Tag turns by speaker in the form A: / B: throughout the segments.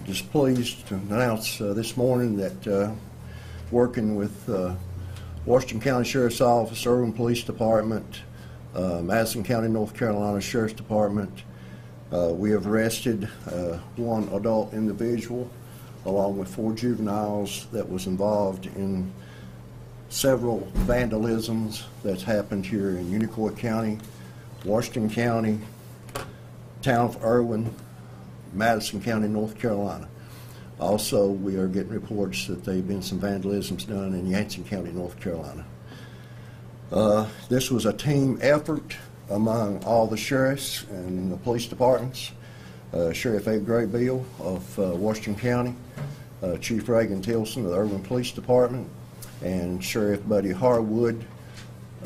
A: Just pleased to announce this morning that working with Washington County Sheriff's Office, Irwin Police Department, Madison County, North Carolina Sheriff's Department, we have arrested one adult individual along with 4 juveniles that was involved in several vandalisms that's happened here in Unicoi County, Washington County, town of Irwin, Madison County, North Carolina. Also, we are getting reports that there have been some vandalisms done in Yancey County, North Carolina. This was a team effort among all the sheriffs and the police departments. Sheriff A. Gray Beal of Washington County, Chief Reagan Tilson of the Irwin Police Department, and Sheriff Buddy Harwood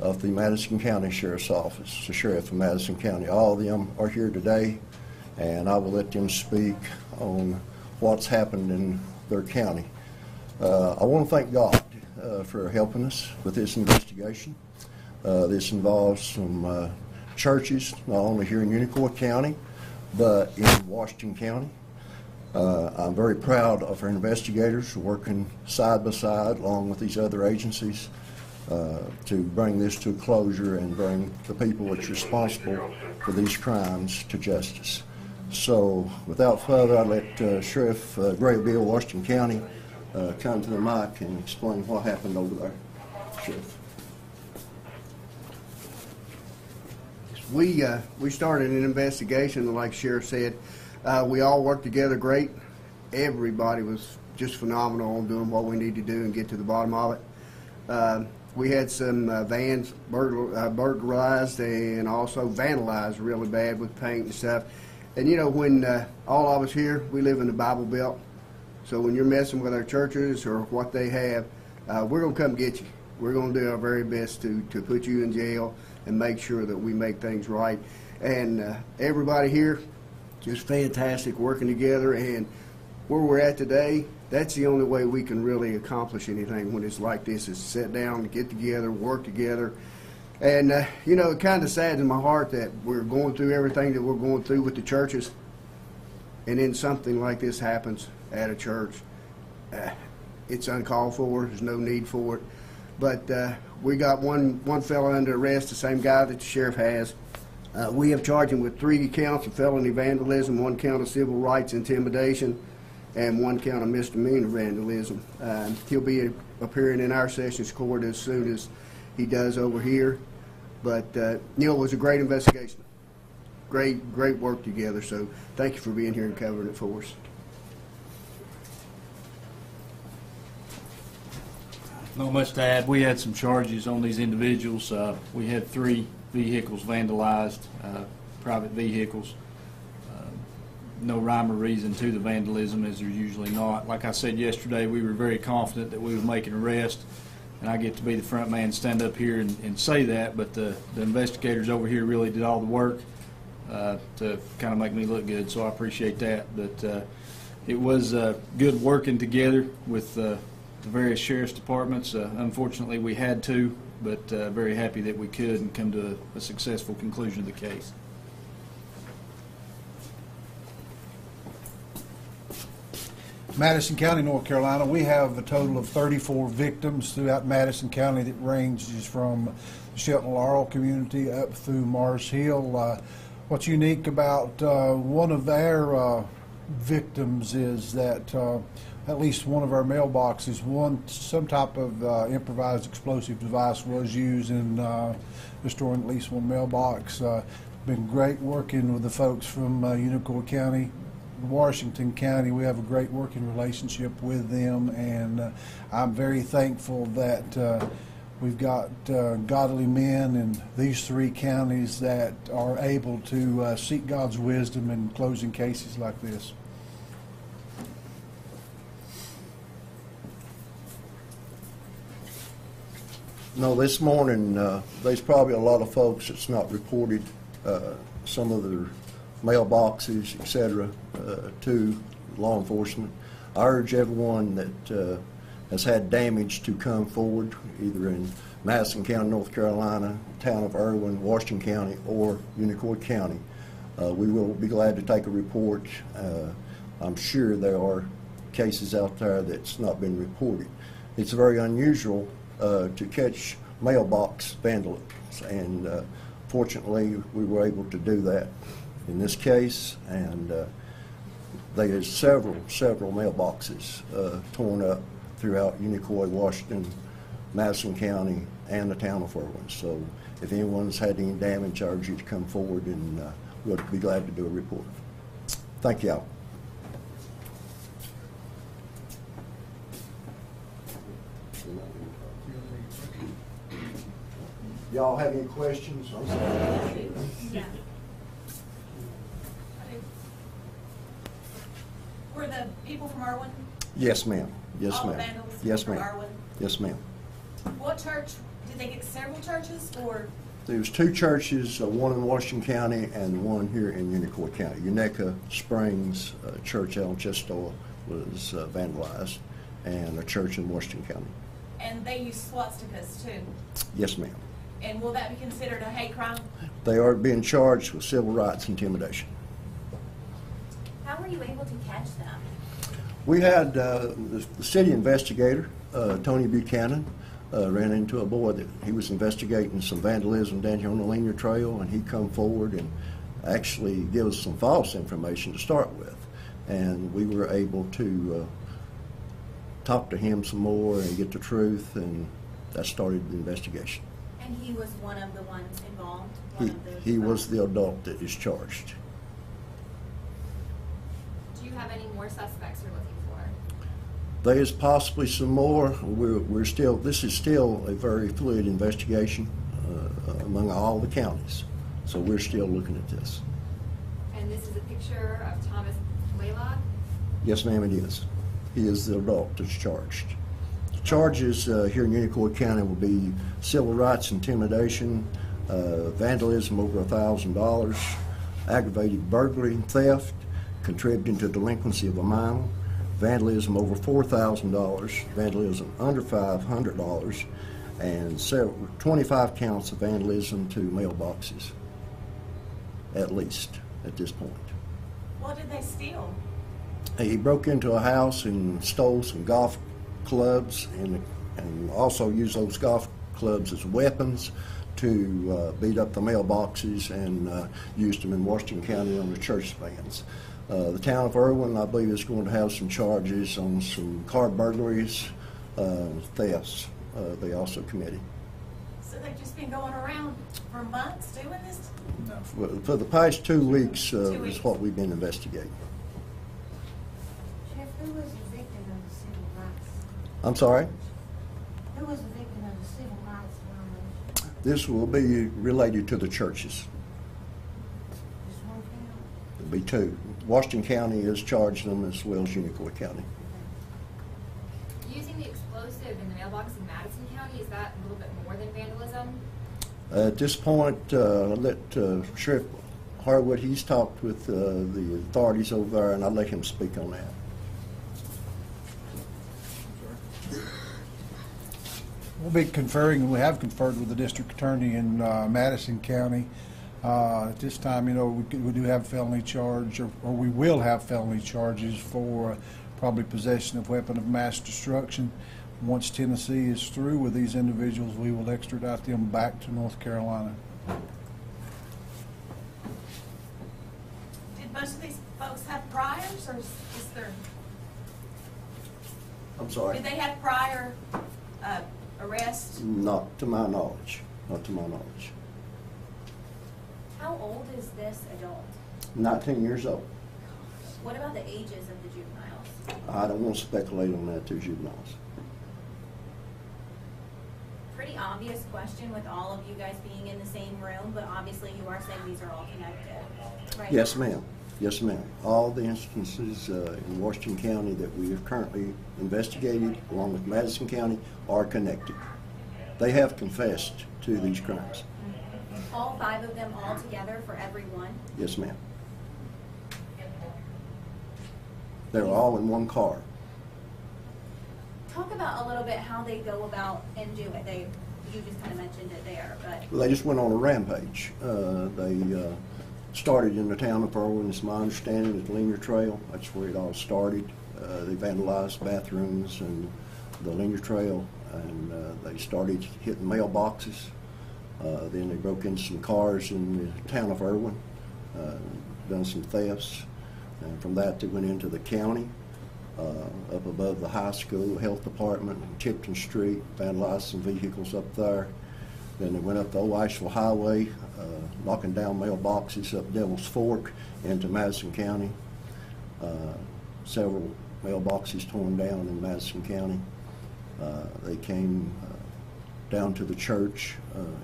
A: of the Madison County Sheriff's Office, the Sheriff of Madison County. All of them are here today, and I will let them speak on what's happened in their county. I want to thank God for helping us with this investigation. This involves some churches, not only here in Unicoi County, but in Washington County. I'm very proud of our investigators working side by side along with these other agencies to bring this to a closure and bring the people that's responsible for these crimes to justice. So without further, I'd let Sheriff Gray Beal, Washington County, come to the mic and explain what happened over there. Sheriff.
B: We started an investigation, like Sheriff said. We all worked together great. Everybody was just phenomenal on doing what we need to do and get to the bottom of it. We had some vans burglarized and also vandalized really bad with paint and stuff. And you know, when all of us here, we live in the Bible Belt, so when you're messing with our churches or what they have, we're going to come get you. We're going to do our very best to put you in jail and make sure that we make things right. And everybody here, just fantastic working together. And where we're at today, that's the only way we can really accomplish anything when it's like this, is sit down, get together, work together. And, you know, it kind of saddens my heart that we're going through everything that we're going through with the churches, and then something like this happens at a church. It's uncalled for. There's no need for it. But we got one fellow under arrest, the same guy that the sheriff has. We have charged him with 3 counts of felony vandalism, 1 count of civil rights intimidation, and 1 count of misdemeanor vandalism. He'll be appearing in our sessions court as soon as he does over here. But Neil, was a great investigation. Great work together. So thank you for being here and covering it for us.
C: Not much to add. We had some charges on these individuals. We had 3 vehicles vandalized, private vehicles. No rhyme or reason to the vandalism, as there's usually not. Like I said yesterday, we were very confident that we would make an arrest, and I get to be the front man, stand up here and say that, but the investigators over here really did all the work to kind of make me look good, so I appreciate that. But it was good working together with the various sheriff's departments. Unfortunately, we had to, but very happy that we could and come to a successful conclusion of the case.
D: Madison County, North Carolina, we have a total of 34 victims throughout Madison County that ranges from the Shelton Laurel community up through Mars Hill. What's unique about one of our victims is that at least one of our mailboxes, some type of improvised explosive device was used in destroying at least one mailbox. Been great working with the folks from Unicoi County. Washington County, we have a great working relationship with them, and I'm very thankful that we've got godly men in these 3 counties that are able to seek God's wisdom in closing cases like this.
A: No, this morning there's probably a lot of folks that's not reported some of their mailboxes, etc., to law enforcement. I urge everyone that has had damage to come forward, either in Madison County, North Carolina, town of Irwin, Washington County, or Unicoi County. We will be glad to take a report I'm sure there are cases out there that's not been reported. It's very unusual to catch mailbox vandalism, and fortunately we were able to do that in this case, and there's several mailboxes torn up throughout Unicoi, Washington, Madison County, and the town of Irwin. So if anyone's had any damage, I urge you to come forward, and we'll be glad to do a report. Thank y'all. Y'all have any questions? I'm sorry.
E: Yeah. Were the people from Irwin?
A: Yes, ma'am. Yes,
E: All the
A: ma'am.
E: vandals
A: Yes,
E: from
A: ma'am.
E: Irwin?
A: Yes, ma'am.
E: What church, did they get several churches, or?
A: There was two churches, one in Washington County and one here in Unicoi County. Unica Springs Church out in Chester was vandalized, and a church in Washington County.
E: And they use swastikas too?
A: Yes, ma'am.
E: And will that be considered a hate crime?
A: They are being charged with civil rights intimidation.
E: How were you able to catch them?
A: We had the city investigator, Tony Buchanan, ran into a boy that he was investigating some vandalism down here on the linear trail, and he come forward and actually give us some false information to start with. And we were able to talk to him some more and get the truth, and that started the investigation.
E: And he was one of the ones involved?
A: He was the adult that is charged.
F: Do you have any more suspects you're looking for?
A: There is possibly some more. We're still. This is still a very fluid investigation among all the counties, so we're still looking at this.
F: And this is a picture of Thomas Blaylock?
A: Yes, ma'am, it is. He is the adult that's charged. The charges here in Unicoi County will be civil rights intimidation, vandalism over $1,000, aggravated burglary and theft, contributing to delinquency of a minor, vandalism over $4,000, vandalism under $500, and 25 counts of vandalism to mailboxes, at least at this point.
E: What did they steal?
A: He broke into a house and stole some golf clubs, and also used those golf clubs as weapons to beat up the mailboxes, and used them in Washington County on the church vans. The town of Irwin, I believe, is going to have some charges on some car burglaries, thefts they also committed.
E: So they've just been going around for months doing this?
A: For the past 2 weeks
E: 2
A: is
E: weeks.
A: what we've been investigating.
G: Sheriff, who was the victim of the civil rights?
A: I'm sorry?
G: Who was the victim of the civil rights violation?
A: This will be related to the churches.
G: Just one count?
A: There'll be two. Washington County is charging them as well as Unicoi County.
F: Using the explosive in the mailbox in Madison County, is that a little bit more than vandalism?
A: At this point, I'll let Sheriff Harwood, he's talked with the authorities over there, and I'll let him speak on that.
D: We'll be conferring, and we have conferred with the district attorney in Madison County. At this time, you know, we do have felony charge, or we will have felony charges for probably possession of weapon of mass destruction. Once Tennessee is through with these individuals, we will extradite them back to North Carolina.
E: Did most of these folks have priors, or is there,
A: I'm sorry?
E: did they have prior arrests?
A: Not to my knowledge. Not to my knowledge.
E: How old is this adult?
A: 19 years old.
E: What about the ages of the juveniles?
A: I don't want to speculate on that to juveniles.
E: Pretty obvious question with all of you guys being in the same room, but obviously you are saying these are all connected, right?
A: Yes, ma'am. Yes, ma'am. All the instances in Washington County that we have currently investigated, along with Madison County, are connected. They have confessed to these crimes.
E: All 5 of them all together for every one?
A: Yes, ma'am. They're all in one car.
E: Talk about a little bit how they go about and do it. You just kind of mentioned it there, but
A: They just went on a rampage. Started in the town of Irwin, it's my understanding, at the Linear Trail. That's where it all started. They vandalized bathrooms and the Linear Trail, and they started hitting mailboxes. Then they broke into some cars in the town of Irwin, done some thefts, and from that they went into the county, up above the high school, health department, on Tipton Street, vandalized some vehicles up there. Then they went up the Old Asheville Highway, knocking down mailboxes up Devil's Fork into Madison County. Several mailboxes torn down in Madison County. They came down to the church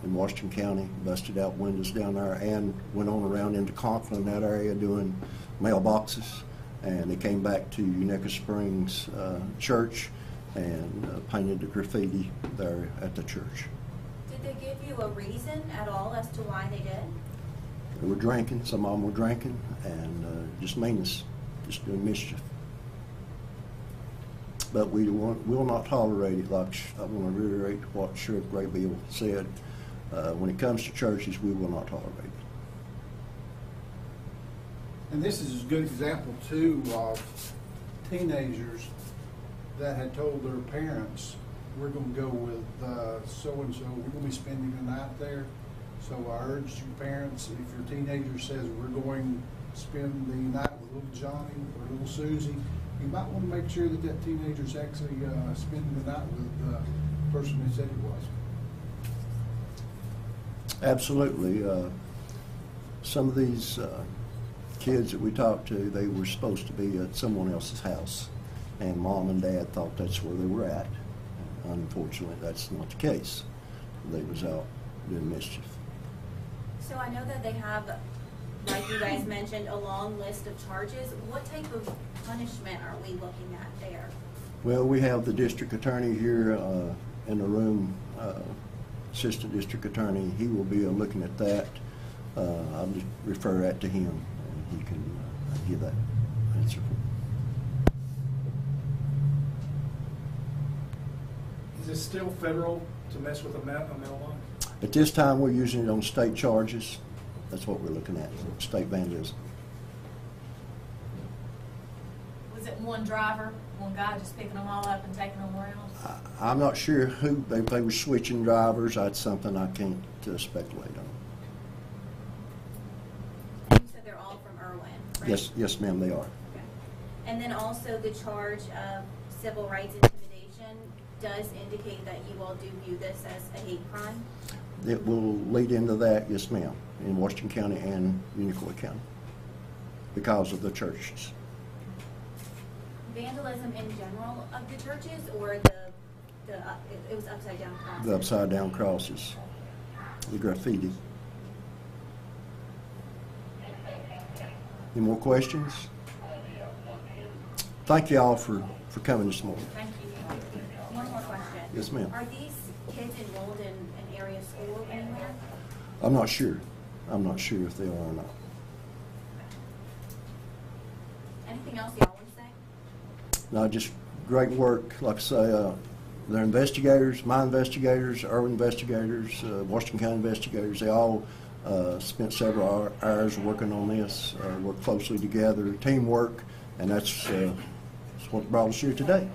A: in Washington County, busted out windows down there, and went on around into Conklin, that area, doing mailboxes. And they came back to Unica Springs Church and painted the graffiti there at the church.
E: Did they give you a reason at all as to why they did?
A: They were drinking, some of them were drinking, and just meanness, just doing mischief. But we will not tolerate it. Like I want to reiterate what Sheriff Graybill said. When it comes to churches, we will not tolerate it.
D: And this is a good example, too, of teenagers that had told their parents, we're going to go with so-and-so, we're going to be spending the night there. So I urge you parents, if your teenager says we're going to spend the night with little Johnny or little Susie, you might want to make sure that that teenager's actually spending the night with the person they said it was.
A: Absolutely. Some of these kids that we talked to, they were supposed to be at someone else's house, and mom and dad thought that's where they were at. Unfortunately, that's not the case. They was out doing mischief.
E: So I know that they have, like you guys mentioned, a long list of charges. What type of punishment are we looking at there?
A: Well, we have the district attorney here in the room, assistant district attorney. He will be looking at that. I'll just refer that to him, and he can give that answer.
H: Is it still federal to mess with a mailbox?
A: At this time, we're using it on state charges. That's what we're looking at, state vandalism.
I: Was it one driver, one guy just picking them all up and taking them around?
A: I'm not sure who, they were switching drivers. That's something I can't speculate on.
E: And you said they're all from Irwin, right?
A: Yes, ma'am, they are.
E: Okay. And then also the charge of civil rights intimidation does indicate that you all do view this as a hate crime?
A: It will lead into that, yes, ma'am, in Washington County and Unicoi County because of the churches.
E: Vandalism in general of the churches, or it was upside down crosses?
A: The upside down crosses, the graffiti. Any more questions? Thank you all for coming this morning.
E: Thank you. One more question.
A: Yes, ma'am.
E: Are these kids enrolled in an area school anywhere?
A: I'm not sure. I'm not sure if they are or not.
E: Anything else y'all want to say?
A: No, just great work. Like I say, they're investigators, my investigators, Irwin investigators, Washington County investigators. They all spent several hours working on this, worked closely together, teamwork, and that's what brought us here today.